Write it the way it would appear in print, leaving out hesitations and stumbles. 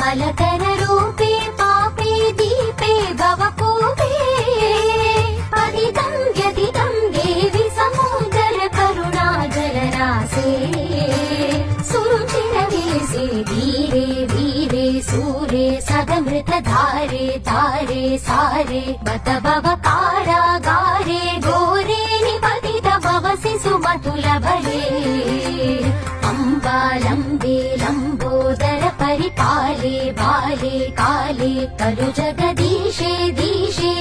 बालकर रूपे पापे दीपे भवकूपे पतितं व्यथितं देवि समुदर करुणा जलरासे सुरुचिरवेशे धीरे वीरे सूरे सदमृत धारे तारे सारे बत भव कारागारे घोरे निपतित भवसि सुमतुल भले अम्बालम्बे लम्बोदर परिपाले बाले काले खलु जगदीशे दीशे